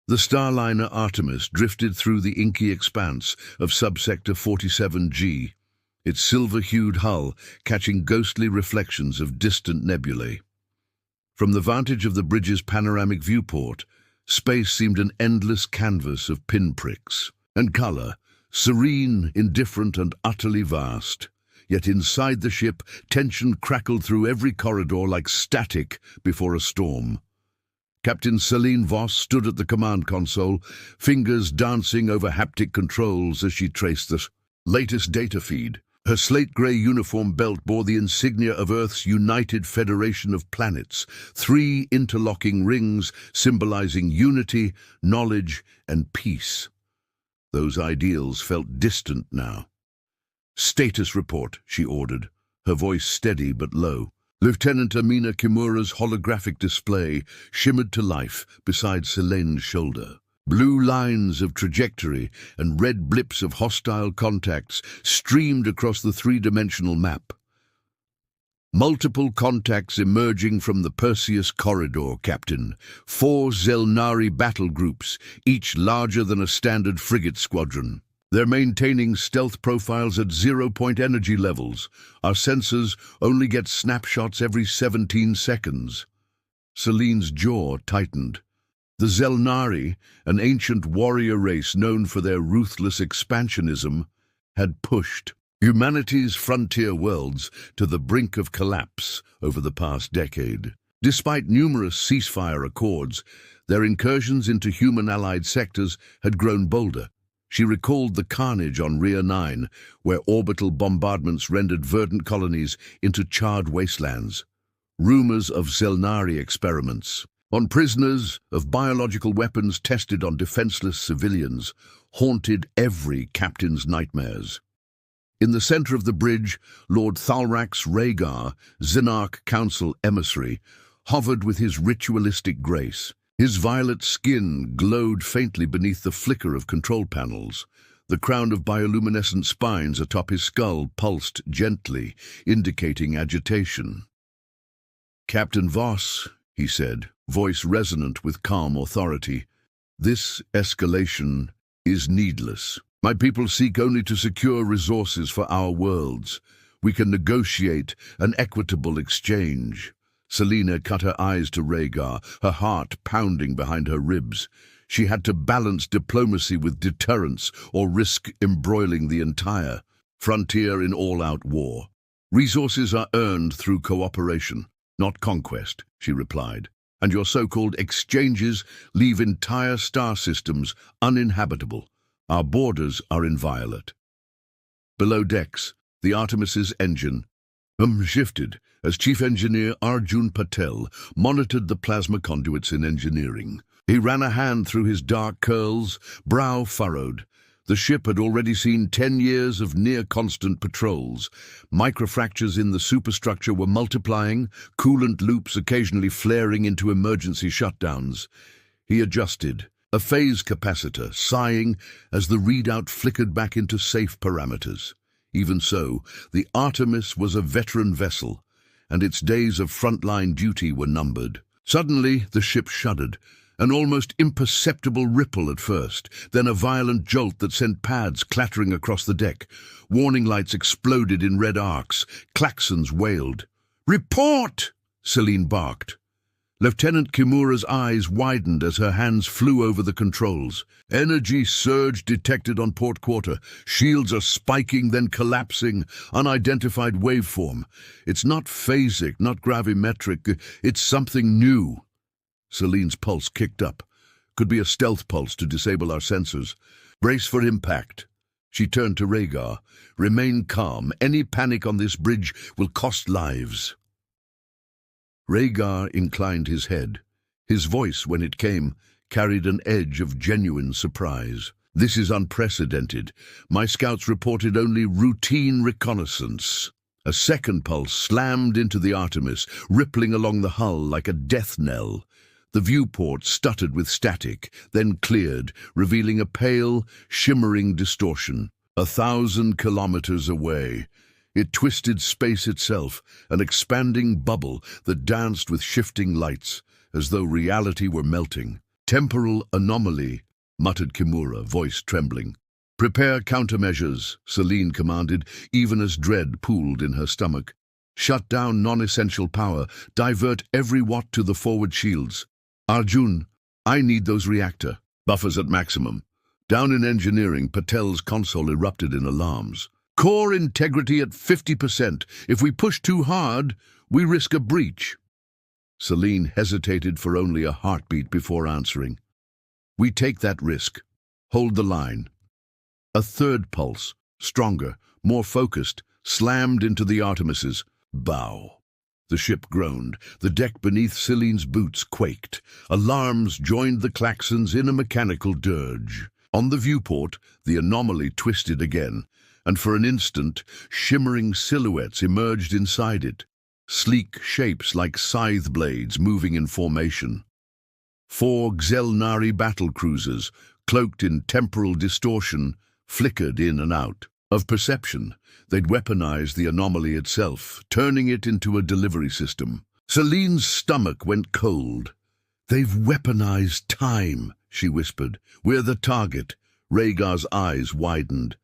The starliner Artemis drifted through the inky expanse of subsector 47G, its silver-hued hull catching ghostly reflections of distant nebulae. From the vantage of the bridge's panoramic viewport, space seemed an endless canvas of pinpricks and color, serene, indifferent, and utterly vast. Yet inside the ship, tension crackled through every corridor like static before a storm. Captain Celine Voss stood at the command console, fingers dancing over haptic controls as she traced the latest data feed. Her slate-grey uniform belt bore the insignia of Earth's United Federation of Planets, 3 interlocking rings symbolizing unity, knowledge, and peace. Those ideals felt distant now. "Status report," she ordered, her voice steady but low. Lieutenant Amina Kimura's holographic display shimmered to life beside Celine's shoulder. Blue lines of trajectory and red blips of hostile contacts streamed across the 3-dimensional map. "Multiple contacts emerging from the Perseus corridor, Captain. 4 Zelnari battle groups, each larger than a standard frigate squadron. They're maintaining stealth profiles at 0-point energy levels. Our sensors only get snapshots every 17 seconds. Celine's jaw tightened. The Zelnari, an ancient warrior race known for their ruthless expansionism, had pushed humanity's frontier worlds to the brink of collapse over the past decade. Despite numerous ceasefire accords, their incursions into human-allied sectors had grown bolder. She recalled the carnage on Rhea 9, where orbital bombardments rendered verdant colonies into charred wastelands. Rumors of Zelnari experiments on prisoners, of biological weapons tested on defenseless civilians, haunted every captain's nightmares. In the center of the bridge, Lord Thalrax Rhaegar, Zinarch Council emissary, hovered with his ritualistic grace. His violet skin glowed faintly beneath the flicker of control panels. The crown of bioluminescent spines atop his skull pulsed gently, indicating agitation. "Captain Voss," he said, voice resonant with calm authority, "this escalation is needless. My people seek only to secure resources for our worlds. We can negotiate an equitable exchange." Selena cut her eyes to Rhaegar, her heart pounding behind her ribs. She had to balance diplomacy with deterrence or risk embroiling the entire frontier in all-out war. "Resources are earned through cooperation, not conquest," she replied. "And your so-called exchanges leave entire star systems uninhabitable. Our borders are inviolate." Below decks, the Artemis's engine shifted as Chief Engineer Arjun Patel monitored the plasma conduits in engineering. He ran a hand through his dark curls, brow furrowed. The ship had already seen 10 years of near-constant patrols. Microfractures in the superstructure were multiplying, coolant loops occasionally flaring into emergency shutdowns. He adjusted, a phase capacitor sighing as the readout flickered back into safe parameters. Even so, the Artemis was a veteran vessel, and its days of frontline duty were numbered. Suddenly, the ship shuddered, an almost imperceptible ripple at first, then a violent jolt that sent pads clattering across the deck. Warning lights exploded in red arcs. Klaxons wailed. "Report!" Celine barked. Lieutenant Kimura's eyes widened as her hands flew over the controls. "Energy surge detected on port quarter. Shields are spiking, then collapsing. Unidentified waveform. It's not phasic, not gravimetric. It's something new." Celine's pulse kicked up. "Could be a stealth pulse to disable our sensors. Brace for impact." She turned to Rhaegar. "Remain calm. Any panic on this bridge will cost lives." Rhaegar inclined his head. His voice, when it came, carried an edge of genuine surprise. "This is unprecedented. My scouts reported only routine reconnaissance." A second pulse slammed into the Artemis, rippling along the hull like a death knell. The viewport stuttered with static, then cleared, revealing a pale, shimmering distortion. 1,000 kilometers away. It twisted space itself, an expanding bubble that danced with shifting lights, as though reality were melting. Temporal anomaly, muttered Kimura, voice trembling. Prepare countermeasures, Celine commanded, even as dread pooled in her stomach. Shut down non-essential power, divert every watt to the forward shields. Arjun, I need those reactor buffers at maximum. Down in engineering, Patel's console erupted in alarms. Core integrity at 50%. If we push too hard, we risk a breach. Celine hesitated for only a heartbeat before answering. We take that risk. Hold the line. A third pulse, stronger, more focused, slammed into the Artemis's bow. The ship groaned. The deck beneath Celine's boots quaked. Alarms joined the klaxons in a mechanical dirge. On the viewport, the anomaly twisted again, and for an instant, shimmering silhouettes emerged inside it. Sleek shapes like scythe blades moving in formation. 4 Xelnari battle cruisers, cloaked in temporal distortion, flickered in and out. Of perception, they'd weaponized the anomaly itself, turning it into a delivery system. Celine's stomach went cold. They've weaponized time, she whispered. We're the target. Rhaegar's eyes widened.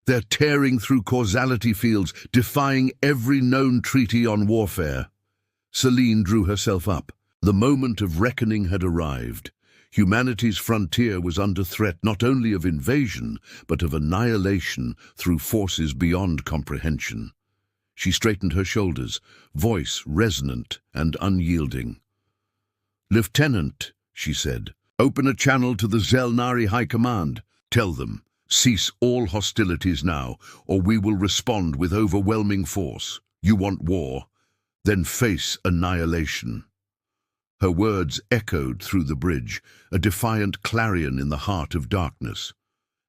They're tearing through causality fields, defying every known treaty on warfare. Celine drew herself up. The moment of reckoning had arrived. Humanity's frontier was under threat not only of invasion, but of annihilation through forces beyond comprehension. She straightened her shoulders, voice resonant and unyielding. Lieutenant, she said, open a channel to the Xelnari High Command. Tell them, cease all hostilities now, or we will respond with overwhelming force. You want war? Then face annihilation. Her words echoed through the bridge, a defiant clarion in the heart of darkness.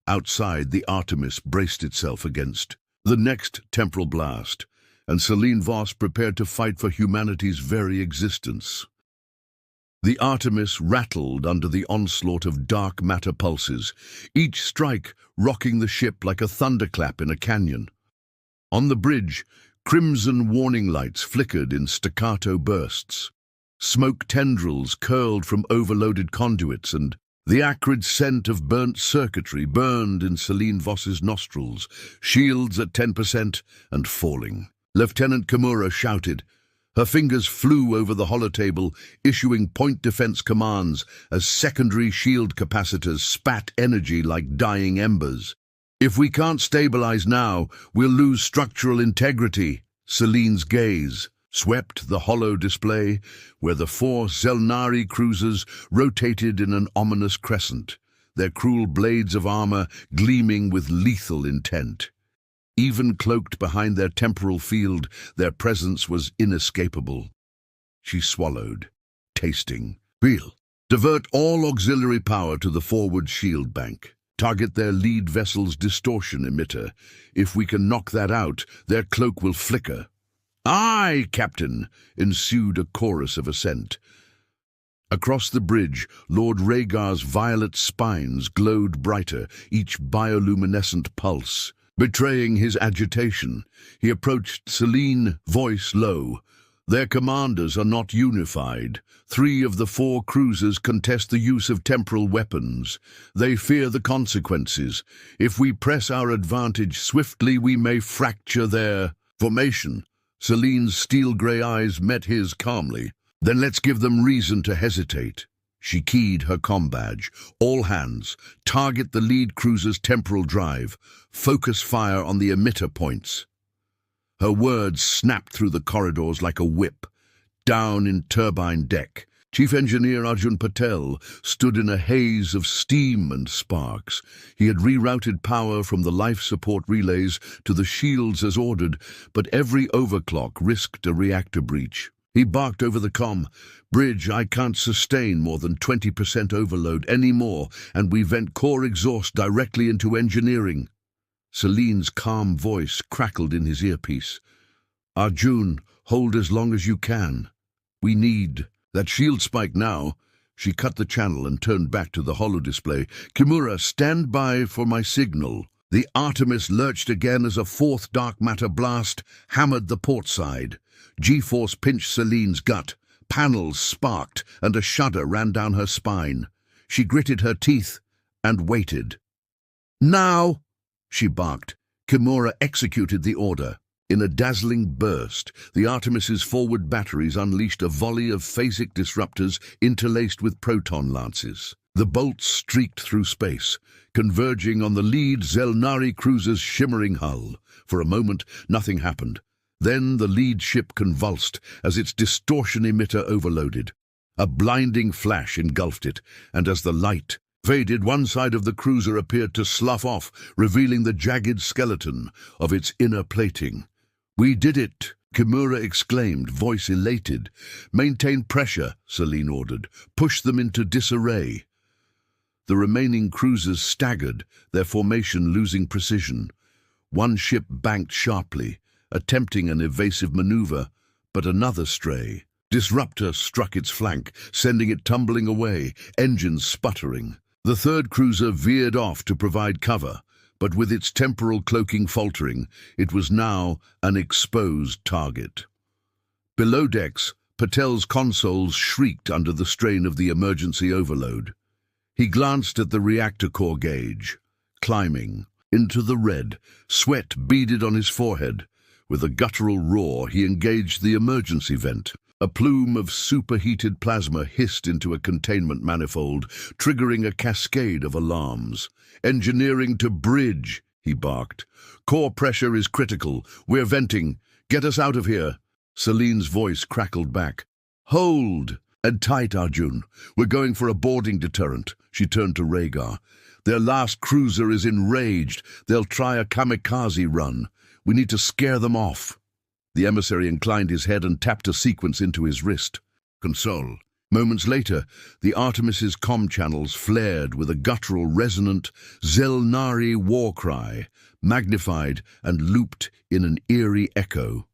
Outside, the Artemis braced itself against the next temporal blast, and Celine Voss prepared to fight for humanity's very existence. The Artemis rattled under the onslaught of dark matter pulses, each strike rocking the ship like a thunderclap in a canyon. On the bridge, crimson warning lights flickered in staccato bursts. Smoke tendrils curled from overloaded conduits, and the acrid scent of burnt circuitry burned in Celine Voss's nostrils, shields at 10% and falling. Lieutenant Kimura shouted. Her fingers flew over the holotable, issuing point defense commands as secondary shield capacitors spat energy like dying embers. If we can't stabilize now, we'll lose structural integrity. Celine's gaze swept the hollow display, where the 4 Xelnari cruisers rotated in an ominous crescent, their cruel blades of armor gleaming with lethal intent. Even cloaked behind their temporal field, their presence was inescapable. She swallowed, tasting. Wheel. Divert all auxiliary power to the forward shield bank. Target their lead vessel's distortion emitter. If we can knock that out, their cloak will flicker. Aye, Captain, ensued a chorus of assent. Across the bridge, Lord Rhaegar's violet spines glowed brighter, each bioluminescent pulse. Betraying his agitation, he approached Celine, voice low. Their commanders are not unified. 3 of the 4 cruisers contest the use of temporal weapons. They fear the consequences. If we press our advantage swiftly, we may fracture their formation. Celine's steel-grey eyes met his calmly. Then let's give them reason to hesitate. She keyed her comm badge. All hands, target the lead cruiser's temporal drive. Focus fire on the emitter points. Her words snapped through the corridors like a whip. Down in turbine deck, Chief Engineer Arjun Patel stood in a haze of steam and sparks. He had rerouted power from the life support relays to the shields as ordered, but every overclock risked a reactor breach. He barked over the comm. Bridge, I can't sustain more than 20% overload anymore, and we vent core exhaust directly into engineering. Celine's calm voice crackled in his earpiece. Arjun, hold as long as you can. We need that shield spike now. She cut the channel and turned back to the holodisplay. Kimura, stand by for my signal. The Artemis lurched again as a 4th dark matter blast hammered the port side. G-force pinched Celine's gut. Panels sparked, and a shudder ran down her spine. She gritted her teeth and waited. "Now!" she barked. Kimura executed the order. In a dazzling burst, the Artemis's forward batteries unleashed a volley of phasic disruptors interlaced with proton lances. The bolts streaked through space, converging on the lead Zelnari cruiser's shimmering hull. For a moment, nothing happened. Then the lead ship convulsed as its distortion emitter overloaded. A blinding flash engulfed it, and as the light faded, one side of the cruiser appeared to slough off, revealing the jagged skeleton of its inner plating. "We did it!" Kimura exclaimed, voice elated. "Maintain pressure," Celine ordered. "Push them into disarray." The remaining cruisers staggered, their formation losing precision. One ship banked sharply, attempting an evasive maneuver, but another stray disruptor struck its flank, sending it tumbling away, engines sputtering. The third cruiser veered off to provide cover, but with its temporal cloaking faltering, it was now an exposed target. Below decks, Patel's consoles shrieked under the strain of the emergency overload. He glanced at the reactor core gauge, climbing into the red. Sweat beaded on his forehead. With a guttural roar, he engaged the emergency vent. A plume of superheated plasma hissed into a containment manifold, triggering a cascade of alarms. "Engineering to bridge," he barked. "Core pressure is critical. We're venting. Get us out of here." Celine's voice crackled back. "Hold! And tight, Arjun. We're going for a boarding deterrent." She turned to Rhaegar. "Their last cruiser is enraged. They'll try a kamikaze run. We need to scare them off." The emissary inclined his head and tapped a sequence into his wrist. Console. Moments later, the Artemis's comm channels flared with a guttural, resonant Zelnari war cry, magnified and looped in an eerie echo.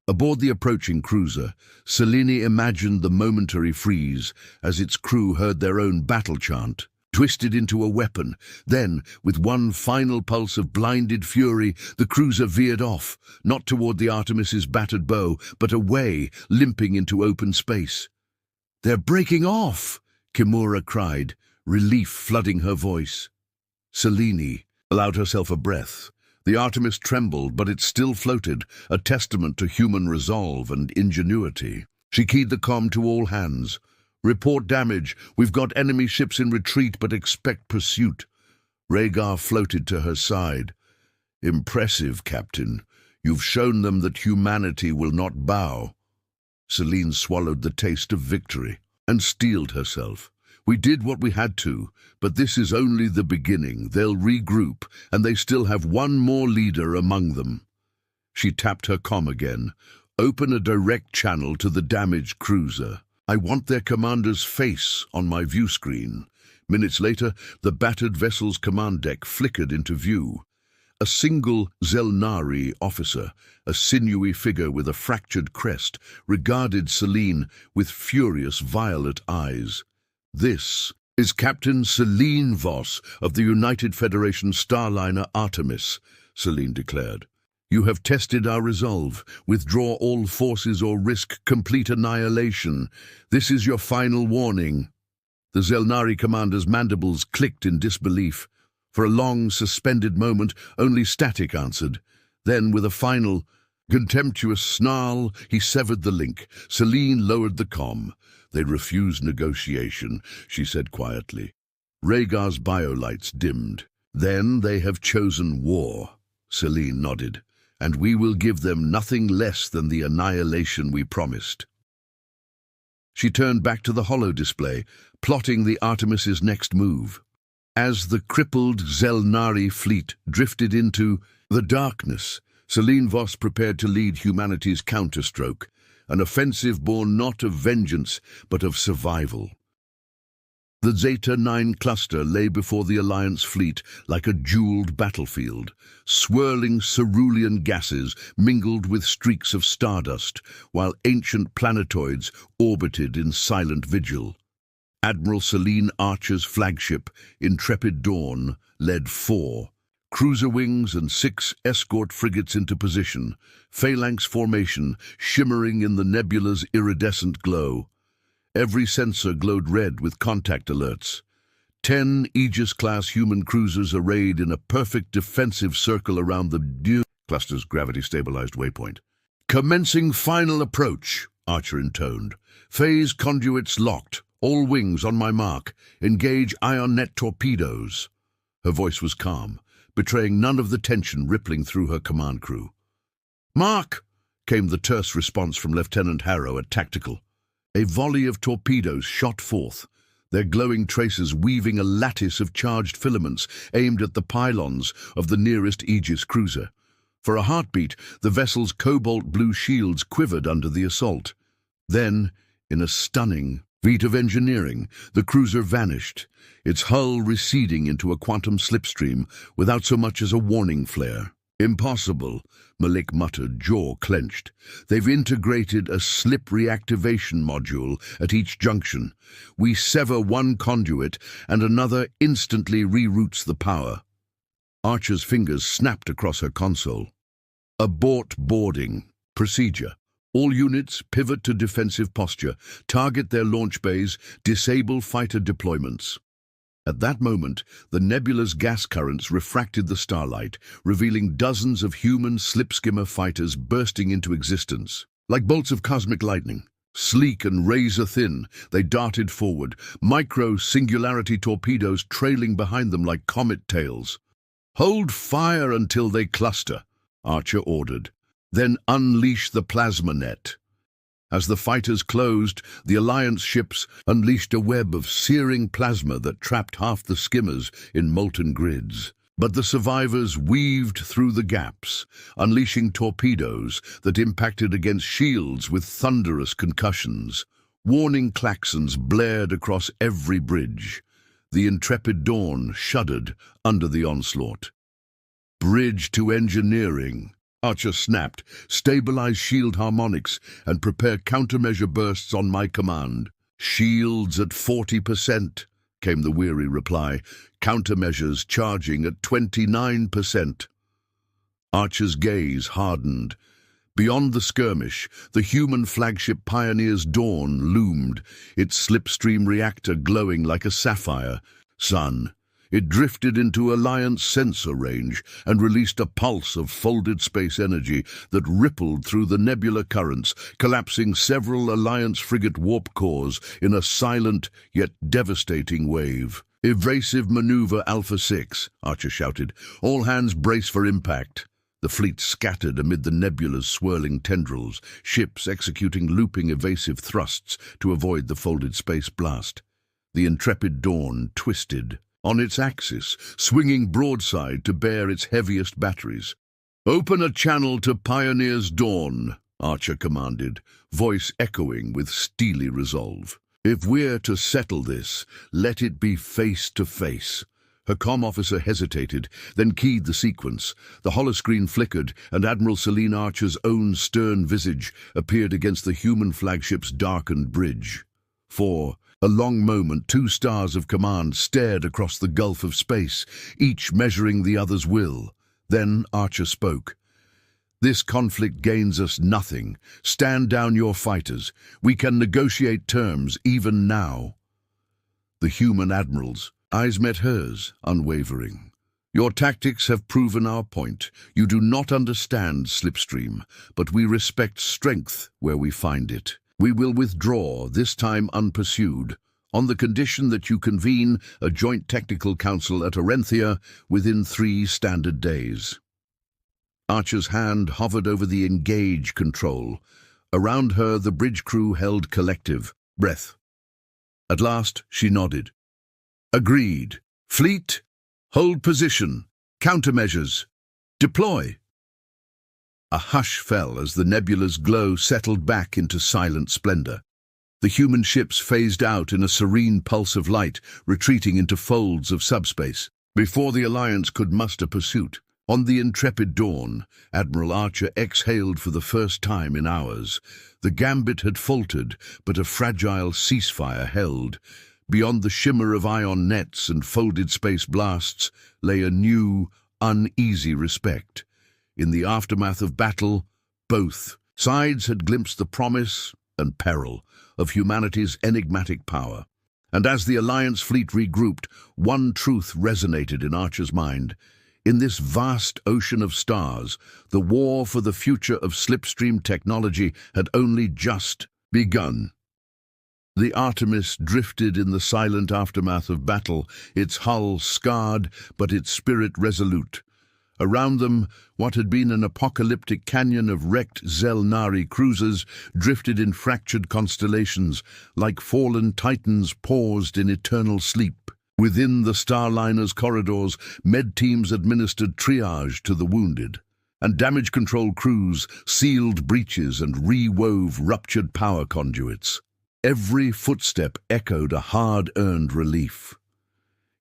Aboard the approaching cruiser, Selene imagined the momentary freeze as its crew heard their own battle chant, twisted into a weapon. Then, with one final pulse of blinded fury, the cruiser veered off, not toward the Artemis's battered bow, but away, limping into open space. "They're breaking off!" Kimura cried, relief flooding her voice. Selene allowed herself a breath. The Artemis trembled, but it still floated, a testament to human resolve and ingenuity. She keyed the comm to all hands. "Report damage. We've got enemy ships in retreat, but expect pursuit." Rhaegar floated to her side. "Impressive, Captain. You've shown them that humanity will not bow." Selene swallowed the taste of victory and steeled herself. "We did what we had to, but this is only the beginning. They'll regroup, and they still have one more leader among them." She tapped her comm again. "Open a direct channel to the damaged cruiser. I want their commander's face on my view screen." Minutes later, the battered vessel's command deck flickered into view. A single Zelnari officer, a sinewy figure with a fractured crest, regarded Selene with furious violet eyes. "This is Captain Selene Voss of the United Federation starliner Artemis," Selene declared. "You have tested our resolve. Withdraw all forces or risk complete annihilation. This is your final warning." The Zelnari commander's mandibles clicked in disbelief. For a long, suspended moment, only static answered. Then, with a final, contemptuous snarl, he severed the link. Selene lowered the comm. "They refuse negotiation," she said quietly. Rhaegar's biolights dimmed. "Then they have chosen war," Selene nodded. "And we will give them nothing less than the annihilation we promised." She turned back to the holo display, plotting the Artemis's next move. As the crippled Zelnari fleet drifted into the darkness, Selene Voss prepared to lead humanity's counterstroke, an offensive born not of vengeance, but of survival. The Zeta 9 cluster lay before the Alliance fleet like a jeweled battlefield. Swirling cerulean gases mingled with streaks of stardust, while ancient planetoids orbited in silent vigil. Admiral Selene Archer's flagship, Intrepid Dawn, led 4 cruiser wings and 6 escort frigates into position, phalanx formation shimmering in the nebula's iridescent glow. Every sensor glowed red with contact alerts. 10 Aegis-class human cruisers arrayed in a perfect defensive circle around the new cluster's gravity-stabilized waypoint. "Commencing final approach," Archer intoned. "Phase conduits locked. All wings on my mark. Engage ion net torpedoes." Her voice was calm, betraying none of the tension rippling through her command crew. "Mark!" came the terse response from Lieutenant Harrow at Tactical. A volley of torpedoes shot forth, their glowing traces weaving a lattice of charged filaments aimed at the pylons of the nearest Aegis cruiser. For a heartbeat, the vessel's cobalt-blue shields quivered under the assault. Then, in a stunning feat of engineering, the cruiser vanished, its hull receding into a quantum slipstream without so much as a warning flare. "Impossible," Malik muttered, jaw clenched. "They've integrated a slip reactivation module at each junction. We sever one conduit and another instantly reroutes the power." Archer's fingers snapped across her console. "Abort boarding. Procedure. All units pivot to defensive posture, target their launch bays, disable fighter deployments." At that moment, the nebula's gas currents refracted the starlight, revealing dozens of human slipskimmer fighters bursting into existence. Like bolts of cosmic lightning, sleek and razor-thin, they darted forward, micro-singularity torpedoes trailing behind them like comet tails. "Hold fire until they cluster," Archer ordered. "Then unleash the plasma net." As the fighters closed, the Alliance ships unleashed a web of searing plasma that trapped half the skimmers in molten grids. But the survivors weaved through the gaps, unleashing torpedoes that impacted against shields with thunderous concussions. Warning klaxons blared across every bridge. The intrepid Dawn shuddered under the onslaught. "Bridge to engineering," Archer snapped. "Stabilize shield harmonics and prepare countermeasure bursts on my command." "Shields at 40%, came the weary reply. "Countermeasures charging at 29%. Archer's gaze hardened. Beyond the skirmish, the human flagship Pioneer's Dawn loomed, its slipstream reactor glowing like a sapphire. Sun. It drifted into Alliance sensor range and released a pulse of folded space energy that rippled through the nebula currents, collapsing several Alliance frigate warp cores in a silent yet devastating wave. "Evasive maneuver Alpha 6, Archer shouted. "All hands brace for impact." The fleet scattered amid the nebula's swirling tendrils, ships executing looping evasive thrusts to avoid the folded space blast. The intrepid Dawn twisted on its axis, swinging broadside to bear its heaviest batteries. "Open a channel to Pioneer's Dawn," Archer commanded, voice echoing with steely resolve. "If we're to settle this, let it be face to face." Her comm officer hesitated, then keyed the sequence. The holoscreen flickered, and Admiral Celine Archer's own stern visage appeared against the human flagship's darkened bridge. For a long moment, two stars of command stared across the gulf of space, each measuring the other's will. Then Archer spoke. "This conflict gains us nothing. Stand down your fighters. We can negotiate terms even now." The human admiral's eyes met hers, unwavering. "Your tactics have proven our point. You do not understand slipstream, but we respect strength where we find it. We will withdraw, this time unpursued, on the condition that you convene a joint technical council at Orenthia within 3 standard days." Archer's hand hovered over the engage control. Around her, the bridge crew held collective breath. At last, she nodded. "Agreed. Fleet, hold position. Countermeasures. Deploy." A hush fell as the nebula's glow settled back into silent splendor. The human ships phased out in a serene pulse of light, retreating into folds of subspace. Before the Alliance could muster pursuit, on the intrepid Dawn, Admiral Archer exhaled for the first time in hours. The gambit had faltered, but a fragile ceasefire held. Beyond the shimmer of ion nets and folded space blasts lay a new, uneasy respect. In the aftermath of battle, both sides had glimpsed the promise and peril of humanity's enigmatic power. And as the Alliance fleet regrouped, one truth resonated in Archer's mind. In this vast ocean of stars, the war for the future of slipstream technology had only just begun. The Artemis drifted in the silent aftermath of battle, its hull scarred but its spirit resolute. Around them, what had been an apocalyptic canyon of wrecked Zelnari cruisers drifted in fractured constellations, like fallen titans paused in eternal sleep. Within the Starliner's corridors, med teams administered triage to the wounded, and damage control crews sealed breaches and rewove ruptured power conduits. Every footstep echoed a hard-earned relief.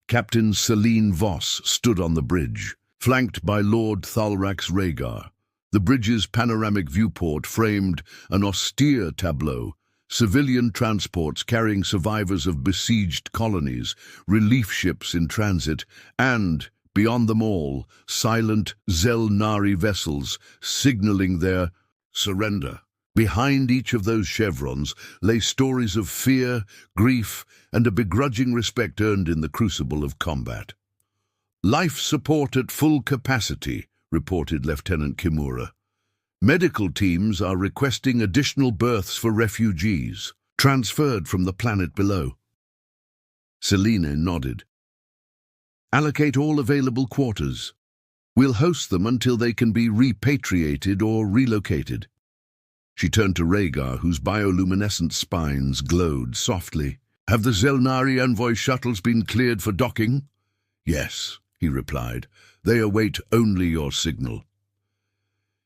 Captain Celine Voss stood on the bridge, flanked by Lord Thalrax Rhaegar. The bridge's panoramic viewport framed an austere tableau, civilian transports carrying survivors of besieged colonies, relief ships in transit, and, beyond them all, silent Zelnari vessels signaling their surrender. Behind each of those chevrons lay stories of fear, grief, and a begrudging respect earned in the crucible of combat. "Life support at full capacity," reported Lieutenant Kimura. "Medical teams are requesting additional berths for refugees, transferred from the planet below." Selene nodded. "Allocate all available quarters. We'll host them until they can be repatriated or relocated." She turned to Rhaegar, whose bioluminescent spines glowed softly. "Have the Zelnari envoy shuttles been cleared for docking?" "Yes," he replied. "They await only your signal."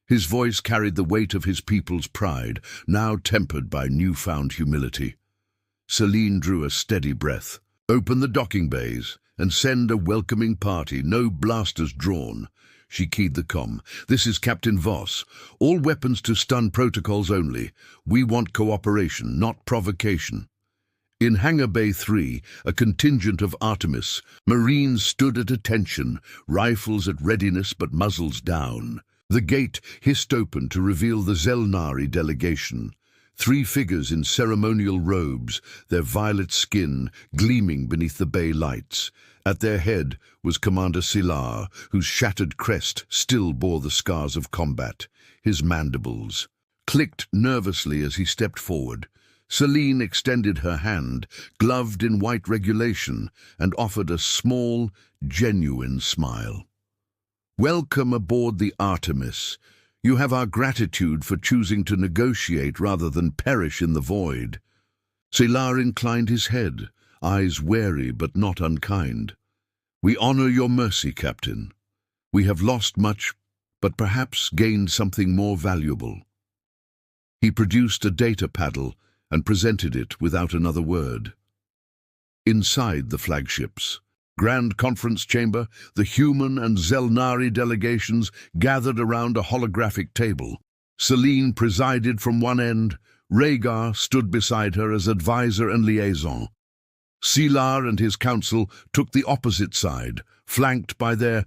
His voice carried the weight of his people's pride, now tempered by newfound humility. Selene drew a steady breath. "Open the docking bays and send a welcoming party, no blasters drawn." She keyed the comm. "This is Captain Voss. All weapons to stun protocols only. We want cooperation, not provocation." In Hangar Bay 3, a contingent of Artemis, Marines stood at attention, rifles at readiness but muzzles down. The gate hissed open to reveal the Zelnari delegation. 3 figures in ceremonial robes, their violet skin gleaming beneath the bay lights. At their head was Commander Silar, whose shattered crest still bore the scars of combat. His mandibles clicked nervously as he stepped forward. Selene extended her hand, gloved in white regulation, and offered a small, genuine smile. "Welcome aboard the Artemis. You have our gratitude for choosing to negotiate rather than perish in the void." Silar inclined his head, eyes wary but not unkind. "We honor your mercy, Captain. We have lost much, but perhaps gained something more valuable." He produced a data paddle and presented it without another word. Inside the flagships, Grand Conference Chamber, the human and Zelnari delegations gathered around a holographic table. Selene presided from one end, Rhaegar stood beside her as advisor and liaison. Silar and his council took the opposite side, flanked by their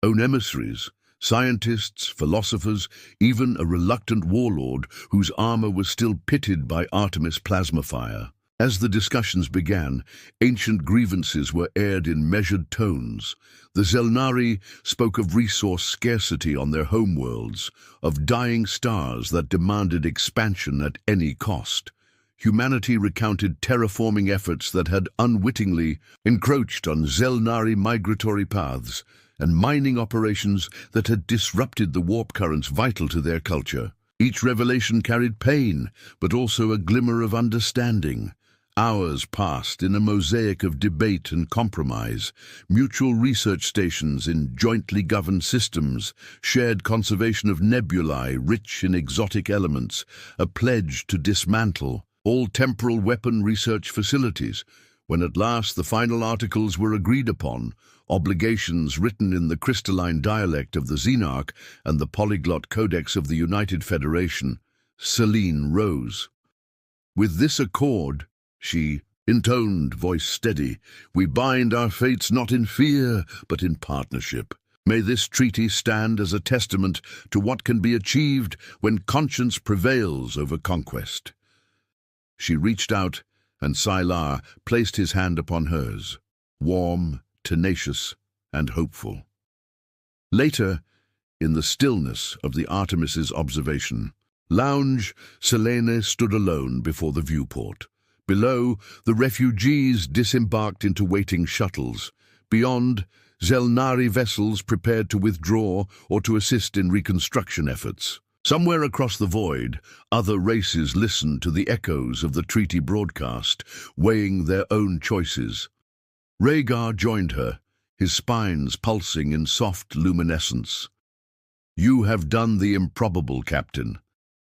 own emissaries, scientists, philosophers, even a reluctant warlord whose armor was still pitted by Artemis plasma fire. As the discussions began, ancient grievances were aired in measured tones. The Zelnari spoke of resource scarcity on their homeworlds, of dying stars that demanded expansion at any cost. Humanity recounted terraforming efforts that had unwittingly encroached on Zelnari migratory paths, and mining operations that had disrupted the warp currents vital to their culture. Each revelation carried pain, but also a glimmer of understanding. Hours passed in a mosaic of debate and compromise. Mutual research stations in jointly governed systems, shared conservation of nebulae rich in exotic elements, a pledge to dismantle all temporal weapon research facilities. When at last the final articles were agreed upon, obligations written in the crystalline dialect of the Xenarch and the polyglot codex of the United Federation, Selene rose. "With this accord," she intoned, voice steady, "we bind our fates not in fear, but in partnership. May this treaty stand as a testament to what can be achieved when conscience prevails over conquest." She reached out, and Sylar placed his hand upon hers, warm, tenacious, and hopeful. Later, in the stillness of the Artemis's observation lounge, Selene stood alone before the viewport. Below, the refugees disembarked into waiting shuttles. Beyond, Zelnari vessels prepared to withdraw or to assist in reconstruction efforts. Somewhere across the void, other races listened to the echoes of the treaty broadcast, weighing their own choices. Rhaegar joined her, his spines pulsing in soft luminescence. "You have done the improbable, Captain.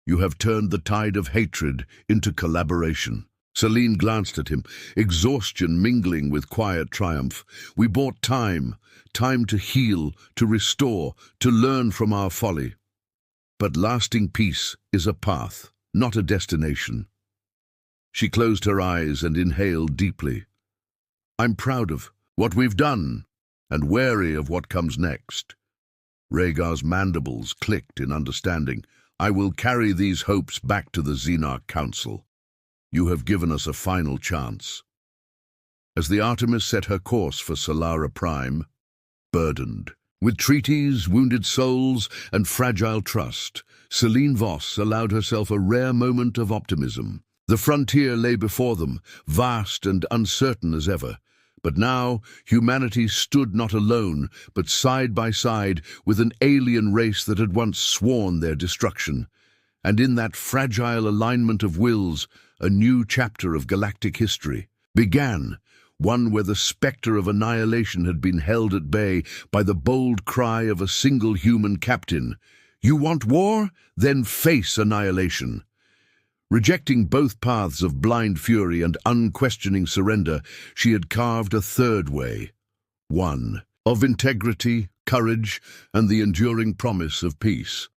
You have turned the tide of hatred into collaboration." Selene glanced at him, exhaustion mingling with quiet triumph. "We bought time, time to heal, to restore, to learn from our folly. But lasting peace is a path, not a destination." She closed her eyes and inhaled deeply. "I'm proud of what we've done, and wary of what comes next." Rhaegar's mandibles clicked in understanding. "I will carry these hopes back to the Xenarch Council. You have given us a final chance." As the Artemis set her course for Solara Prime, burdened with treaties, wounded souls, and fragile trust, Selene Voss allowed herself a rare moment of optimism. The frontier lay before them, vast and uncertain as ever. But now, humanity stood not alone, but side by side with an alien race that had once sworn their destruction. And in that fragile alignment of wills, a new chapter of galactic history began, one where the spectre of annihilation had been held at bay by the bold cry of a single human captain. "You want war? Then face annihilation." Rejecting both paths of blind fury and unquestioning surrender, she had carved a third way, one of integrity, courage, and the enduring promise of peace.